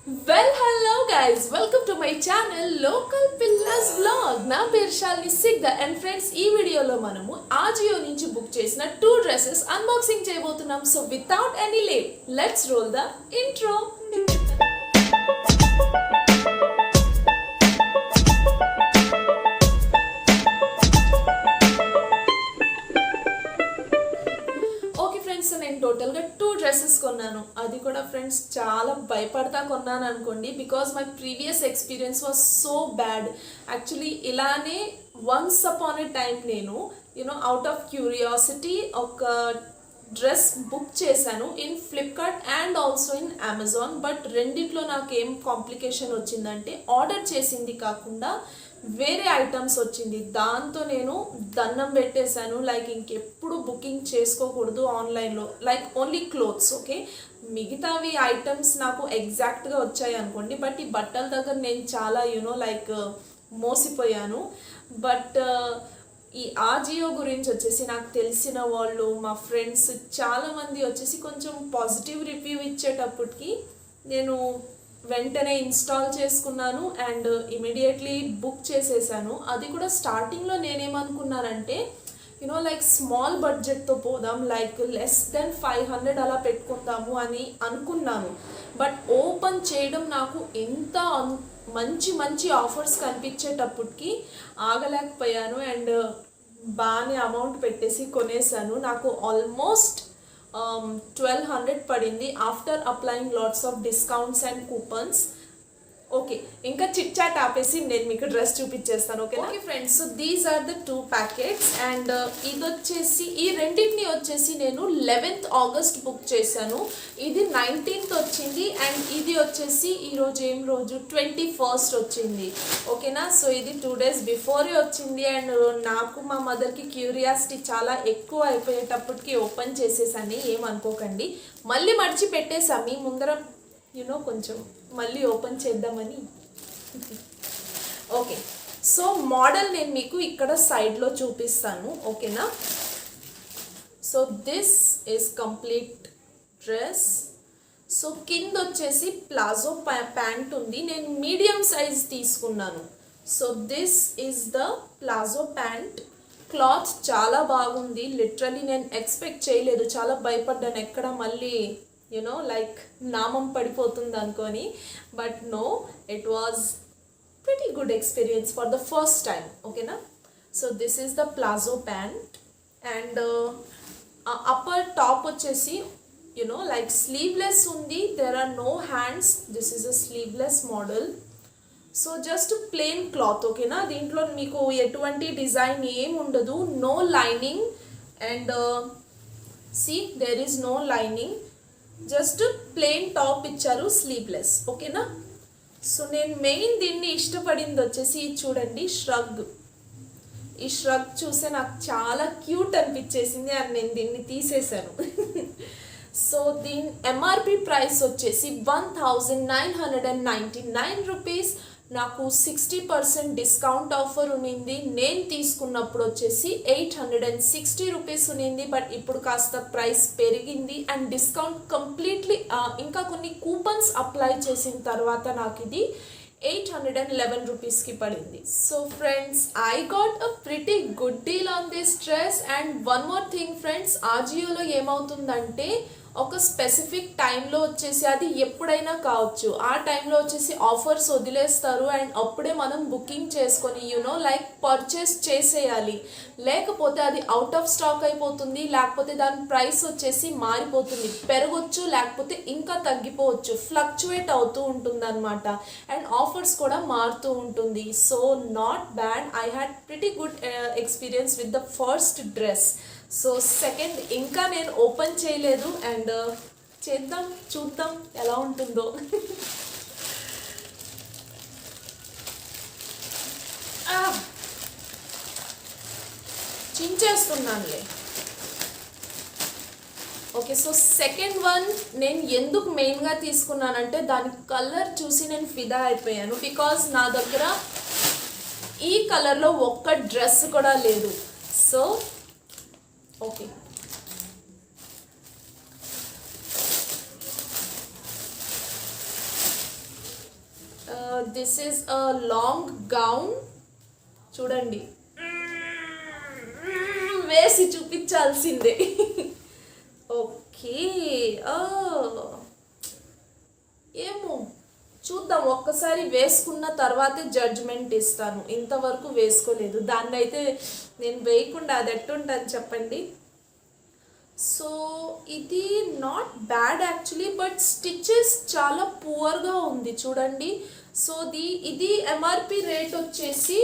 Hello guys, welcome to my channel Local Pillas Vlog. నా పేరు Shalini సిగ్దా and friends ఈ వీడియోలో మనము ఆజియో నుంచి బుక్ చేసిన 2 డ్రెస్సెస్ అన్బాక్సింగ్ చేయబోతున్నాం. So without any late let's roll the intro. నేను టోటల్గా 2 డ్రెస్సెస్ కొన్నాను. అది కూడా ఫ్రెండ్స్ చాలా భయపడతా కొన్నాను అనుకోండి, because my previous experience was so bad. Actually ఇలానే వన్స్ అపాన్ ఎ టైం నేను అవుట్ ఆఫ్ క్యూరియాసిటీ ఒక డ్రెస్ బుక్ చేశాను in Flipkart and also in Amazon. But రెండిట్లో నాకు ఏం కాంప్లికేషన్ వచ్చిందంటే ఆర్డర్ చేసింది కాకుండా వేరే ఐటమ్స్ వచ్చింది. దాంతో నేను దండం పెట్టేశాను, లైక్ ఇంకెప్పుడు బుకింగ్ చేసుకోకూడదు ఆన్లైన్లో, లైక్ ఓన్లీ క్లోత్స్. ఓకే, మిగతావి ఐటమ్స్ నాకు ఎగ్జాక్ట్గా వచ్చాయి అనుకోండి, బట్ ఈ బట్టల దగ్గర నేను చాలా లైక్ మోసిపోయాను. బట్ ఈ ఆజియో గురించి వచ్చేసి నాకు తెలిసిన వాళ్ళు, మా ఫ్రెండ్స్ చాలామంది వచ్చేసి కొంచెం పాజిటివ్ రివ్యూ ఇచ్చేటప్పటికి నేను వెంటనే ఇన్స్టాల్ చేసుకున్నాను అండ్ ఇమీడియట్లీ బుక్ చేసేసాను. అది కూడా స్టార్టింగ్లో నేనేమనుకున్నానంటే లైక్ స్మాల్ బడ్జెట్తో పోదాం, లైక్ లెస్ దెన్ 500 అలా పెట్టుకుందాము అని అనుకున్నాను. బట్ ఓపెన్ చేయడం నాకు ఎంత మంచి మంచి ఆఫర్స్ కనిపించేటప్పటికి ఆగలేకపోయాను అండ్ బాగానే అమౌంట్ పెట్టేసి కొనేసాను. నాకు ఆల్మోస్ట్ 1200 పడింది after applying lots of discounts and coupons. Okay, ఇంకా చిట్ చాట్ ఆపేసి నేను మీకు డ్రెస్ చూపించేస్తాను. Okay friends, so these are the 2 packets and ఇది వచ్చేసి ఈ రెండింటిని వచ్చేసి నేను 11th ఆగస్ట్ బుక్ చేశాను. ఇది 19th వచ్చింది అండ్ ఇది వచ్చేసి ఈరోజు ఏం రోజు 21st వచ్చింది. ఓకేనా, సో ఇది 2 days బిఫోరే వచ్చింది అండ్ నాకు మా మదర్కి క్యూరియాసిటీ చాలా ఎక్కువ అయిపోయేటప్పటికి ఓపెన్ చేసేసాను. ఏమనుకోకండి, మళ్ళీ మర్చి పెట్టేసా మీ ముందర కొంచెం మళ్ళీ ఓపెన్ చేద్దామని. ఓకే, సో మోడల్ నేను మీకు ఇక్కడ సైడ్లో చూపిస్తాను. ఓకేనా, so this is complete dress. So కింద వచ్చేసి ప్లాజో ప్యాంట్ ఉంది, నేను మీడియం సైజ్ తీసుకున్నాను. So this is the palazzo pant. Cloth చాలా బాగుంది, లిటరలీ నేను ఎక్స్పెక్ట్ చేయలేదు, చాలా భయపడ్డాను ఎక్కడ మళ్ళీ లైక్ నామం పడిపోతుంది అనుకొని. But no, it was pretty good experience for the first time. Okay na, so this is the plazo pant and upper top vachesi like sleeveless undi, there are no hands, this is a sleeveless model. So just plain cloth. Okay na, dintlo meeku etuvanti design em undadu, no lining and see there is no lining, just plain top ఇచ్చారు, sleeveless. ఓకేనా, so నేను main దీన్ని ఇష్టపడింది వచ్చేసి చూడండి shrug. ఈ shrug చూస్తే నాకు చాలా క్యూట్ అనిపించేసింది అండ్ నేను దీన్ని తీసేసాను. సో దీని ఎంఆర్పి ప్రైస్ వచ్చేసి 1999 రూపీస్. నాకు 60% డిస్కౌంట్ ఆఫర్ ఉన్నింది. నేను తీసుకున్నప్పుడు వచ్చేసి 860 రూపీస్ ఉన్నింది, బట్ ఇప్పుడు కాస్త ప్రైస్ పెరిగింది అండ్ డిస్కౌంట్ కంప్లీట్లీ ఇంకా కొన్ని కూపన్స్ అప్లై చేసిన తర్వాత నాకు ఇది 811 రూపీస్కి పడింది. So friends, I got a pretty good deal on this dress. And one more thing friends, ఆజియోలో ఏమవుతుందంటే ఒక స్పెసిఫిక్ టైంలో వచ్చేసి, అది ఎప్పుడైనా కావచ్చు, ఆ టైంలో వచ్చేసి ఆఫర్స్ వదిలేస్తారు అండ్ అప్పుడే మనం బుకింగ్ చేసుకొని లైక్ పర్చేస్ చేసేయాలి. లేకపోతే అది అవుట్ ఆఫ్ స్టాక్ అయిపోతుంది, లేకపోతే దాని ప్రైస్ వచ్చేసి మారిపోతుంది, పెరగొచ్చు లేకపోతే ఇంకా తగ్గిపోవచ్చు, ఫ్లక్చువేట్ అవుతూ ఉంటుంది అనమాట అండ్ ఆఫర్స్ కూడా మారుతూ ఉంటుంది. So not bad, I had pretty good experience with the first dress. So second ఇంకా నేను ఓపెన్ చేయలేదు అండ్ చేద్దాం, చూద్దాం ఎలా ఉంటుందో. చించేస్తున్నానులే. ఓకే, సో సెకండ్ వన్ నేను ఎందుకు మెయిన్గా తీసుకున్నానంటే దాని కలర్ చూసి నేను ఫిదా అయిపోయాను. బికాజ్ నా దగ్గర ఈ కలర్లో ఒక్క డ్రెస్ కూడా లేదు. So okay, this is a long gown. చూడండి, వేసి చూపించాల్సిందే. ఓకే, ఏమో చూద్దాం, ఒక్కసారి వేసుకున్న తర్వాతే జడ్జ్మెంట్ ఇస్తాను. ఇంతవరకు వేసుకోలేదు, దాన్ని అయితే నేను వేయకుండా అది ఎట్టుంటుంది చెప్పండి. సో ఇది not bad actually, but stitches చాలా పువర్గా ఉంది చూడండి. సో ఇది ఎంఆర్పి రేట్ వచ్చేసి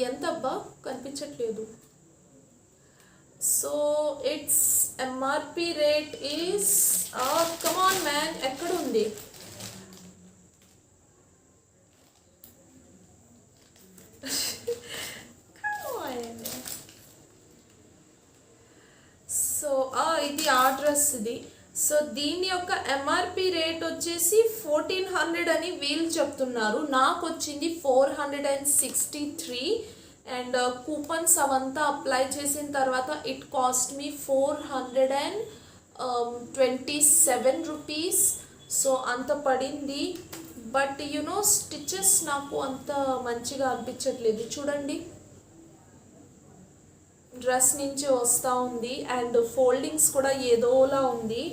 ఎంతబ్బా కనిపించట్లేదు. So it's MRP rate is come on man, ఎక్కడ ఉంది? సో ఇది ఆ డ్రెస్ ఇది. సో దీని యొక్క ఎంఆర్పి రేట్ వచ్చేసి 1400 అని వీళ్ళు చెప్తున్నారు. నాకు వచ్చింది 463. అండ్ కూపన్స్ అవంతా అప్లై చేసిన తర్వాత it cost me 427 rupees. So అంత పడింది. బట్ యునో స్టిచెస్ నాకు అంత మంచిగా అనిపించట్లేదు. చూడండి, డ్రెస్ నుంచి వస్తూ ఉంది అండ్ ఫోల్డింగ్స్ కూడా ఏదోలా ఉంది.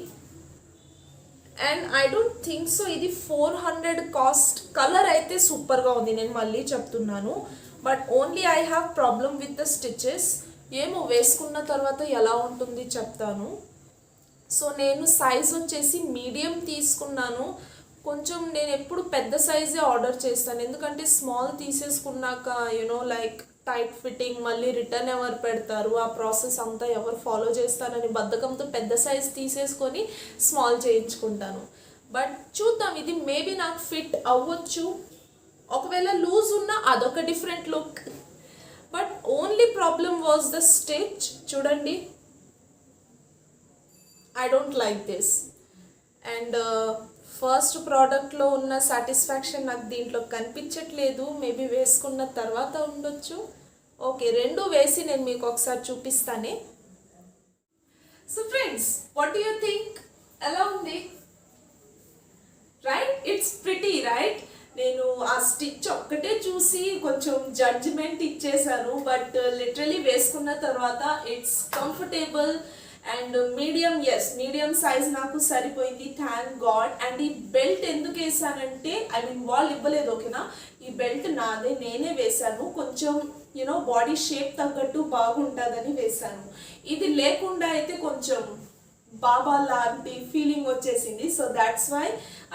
And I don't think so ఇది 400 కాస్ట్. కలర్ అయితే సూపర్గా ఉంది, నేను మళ్ళీ చెప్తున్నాను. But only I have problem with the stitches. ఏమో వేసుకున్న తర్వాత ఎలా ఉంటుంది చెప్తాను. సో నేను సైజ్ వచ్చేసి మీడియం తీసుకున్నాను. కొంచెం నేను ఎప్పుడు పెద్ద సైజే ఆర్డర్ చేస్తాను, ఎందుకంటే స్మాల్ తీసేసుకున్నాక యూనో లైక్ టైట్ ఫిట్టింగ్, మళ్ళీ రిటర్న్ ఎవరు పెడతారు, ఆ ప్రాసెస్ అంతా ఎవరు ఫాలో చేస్తారని బద్ధకంతో పెద్ద సైజ్ తీసేసుకొని స్మాల్ చేయించుకుంటాను. బట్ చూద్దాం, ఇది మేబీ నాకు ఫిట్ అవ్వచ్చు. ఒకవేళ లూజ్ ఉన్నా అదొక different look. But only problem was the stitch. చూడండి, I don't like this. And first ప్రోడక్ట్లో ఉన్న సాటిస్ఫాక్షన్ నాకు దీంట్లో కనిపించట్లేదు. మేబీ వేసుకున్న తర్వాత ఉండొచ్చు. ఓకే, రెండు వేసి నేను మీకు ఒకసారి చూపిస్తానే. So friends, what do you think? ఎలా ఉంది? Right, it's pretty right. నేను ఆ స్టిచ్ ఒక్కటే చూసి కొంచెం జడ్జిమెంట్ ఇచ్చేసాను. బట్ లిటరలీ వేసుకున్న తర్వాత it's comfortable and medium. Yes, medium size నాకు సరిపోయింది, థ్యాంక్ గాడ్. అండ్ ఈ బెల్ట్ ఎందుకు వేసానంటే, ఐ మీన్ వాళ్ళు ఇవ్వలేదు, ఓకేనా. ఈ బెల్ట్ నాదే, నేనే వేశాను. కొంచెం యూనో బాడీ షేప్ తగ్గట్టు బాగుంటుందని వేశాను. ఇది లేకుండా అయితే కొంచెం బాబా లాంటి ఫీలింగ్ వచ్చేసింది. So that's why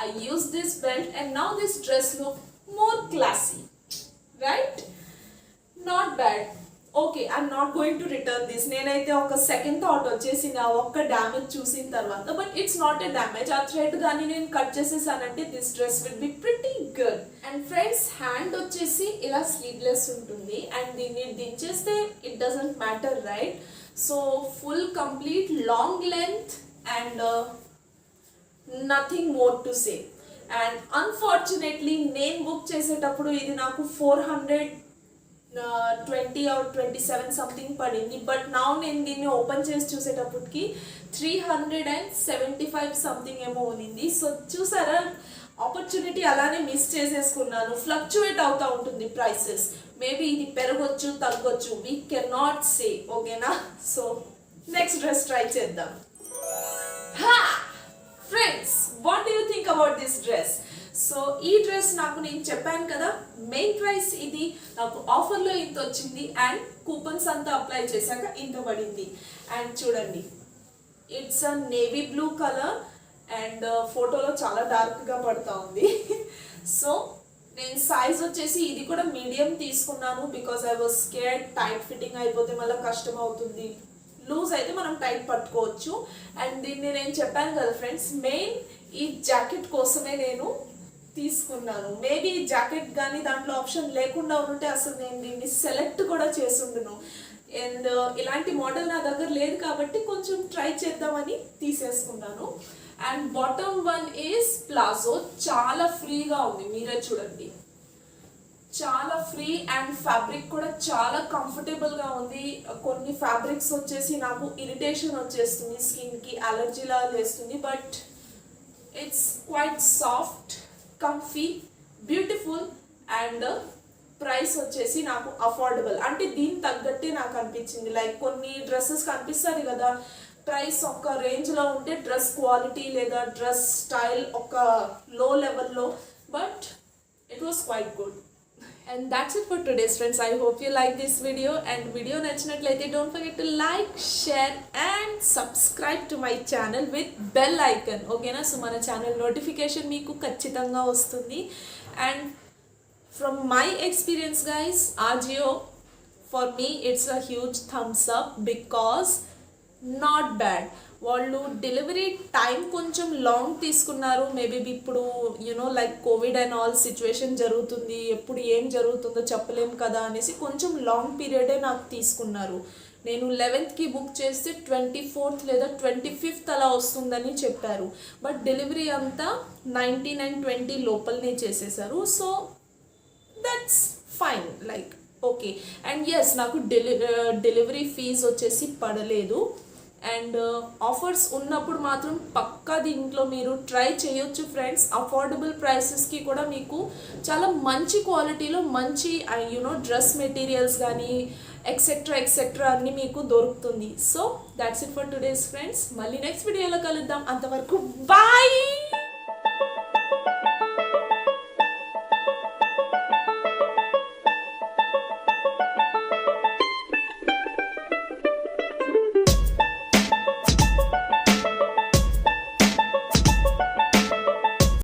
I use this belt. And now this dress look more classy, right? Not bad. Okay, I'm not going to return this. నేనైతే ఒక సెకండ్ థాట్ వచ్చేసింది ఆ ఒక్క డ్యామేజ్ చూసిన తర్వాత. But it's not a damage. ఆ thread కానీ నేను కట్ చేసేసానంటే this dress will be pretty good. And friends, hand వచ్చేసి ఇలా స్లీవ్లెస్ ఉంటుంది. అండ్ దీన్ని దించేస్తే it doesn't matter, right? So full complete long length and nothing more to say. And unfortunately నేను బుక్ చేసేటప్పుడు ఇది నాకు 420 or 27 సంథింగ్ పడింది. బట్ నా నేను దీన్ని ఓపెన్ చేసి చూసేటప్పటికి 375 సంథింగ్ ఏమో ఉన్నింది. సో చూసారా, ఆపర్చునిటీ అలానే మిస్ చేసేసుకున్నాను. ఫ్లక్చువేట్ అవుతూ ఉంటుంది ప్రైసెస్. మేబీ ఇది పెరగొచ్చు, తగ్గొచ్చు, వీ కెన్ నాట్ సే, ఓకేనా. సో నెక్స్ట్ డ్రెస్ ట్రై చేద్దాం. Friends, what do you think about this dress? So ఈ డ్రెస్ నాకు నేను చెప్పాను కదా, మెయిన్ ప్రైస్ ఇది నాకు ఆఫర్లో ఇంత వచ్చింది. అండ్ కూపన్స్ అంతా అప్లై చేశాక ఇంత పడింది. అండ్ చూడండి, it's a navy blue colour and ఫోటోలో చాలా డార్క్గా పడుతూ ఉంది. సో నేను సైజ్ వచ్చేసి ఇది కూడా మీడియం తీసుకున్నాను. Because I was scared tight fitting అయిపోతే మళ్ళీ కష్టం అవుతుంది. లూజ్ అయితే మనం టైట్ పట్టుకోవచ్చు. అండ్ దీన్ని నేను చెప్పాను కదా ఫ్రెండ్స్, మెయిన్ ఈ జాకెట్ కోసమే నేను తీసుకున్నాను. మేబీ ఈ జాకెట్ కానీ దాంట్లో ఆప్షన్ లేకుండా ఉంటే అసలు నేను దీన్ని సెలెక్ట్ కూడా చేసుండును. అండ్ ఇలాంటి మోడల్ నా దగ్గర లేదు కాబట్టి కొంచెం ట్రై చేద్దామని తీసేసుకున్నాను. And bottom one is palazzo. చాలా ఫ్రీగా ఉంది, మీరే చూడండి, చాలా ఫ్రీ. అండ్ ఫ్యాబ్రిక్ కూడా చాలా కంఫర్టబుల్గా ఉంది. కొన్ని ఫ్యాబ్రిక్స్ వచ్చేసి నాకు ఇరిటేషన్ వచ్చేస్తుంది, స్కిన్కి అలర్జీలా చేస్తుంది. But it's quite soft comfy, beautiful and price వచ్చేసి నాకు అఫోర్డబుల్. అంటే దీనికి తగ్గట్టే నాకు అనిపించింది. లైక్ కొన్ని డ్రెస్సెస్ కనిపిస్తుంది కదా, ప్రైస్ ఒక రేంజ్లో ఉంటే డ్రెస్ క్వాలిటీ లేదా డ్రెస్ స్టైల్ ఒక లో లెవెల్లో, but it was quite good. And that's it for today's friends. I hope you like this video, and video nachinatlaithe don't forget to like, share and subscribe to my channel with bell icon. Okay na, so mana channel notification meeku kachithanga vastundi. And from my experience guys, Ajio for me it's a huge thumbs up because not bad. వాళ్ళు delivery time కొంచెం long తీసుకున్నారు. Maybe ఇప్పుడు like Covid and all situation జరుగుతుంది, ఎప్పుడు ఏం జరుగుతుందో చెప్పలేం కదా అనేసి కొంచెం లాంగ్ పీరియడే నాకు తీసుకున్నారు. నేను 11th బుక్ చేస్తే 24th లేదా 25th అలా వస్తుందని చెప్పారు. బట్ డెలివరీ అంతా 19 and 20 లోపలనే చేసేసారు. So that's fine, like okay. And yes, నాకు డెలివరీ ఫీజు వచ్చేసి పడలేదు. అండ్ ఆఫర్స్ ఉన్నప్పుడు మాత్రం పక్కా దీంట్లో మీరు ట్రై చేయొచ్చు ఫ్రెండ్స్. అఫోర్డబుల్ ప్రైసెస్కి కూడా మీకు చాలా మంచి క్వాలిటీలో మంచి డ్రెస్ మెటీరియల్స్ కానీ ఎక్సెట్రా అన్నీ మీకు దొరుకుతుంది. So that's it for today's friends. మళ్ళీ నెక్స్ట్ వీడియోలో కలుద్దాం. అంతవరకు బాయ్.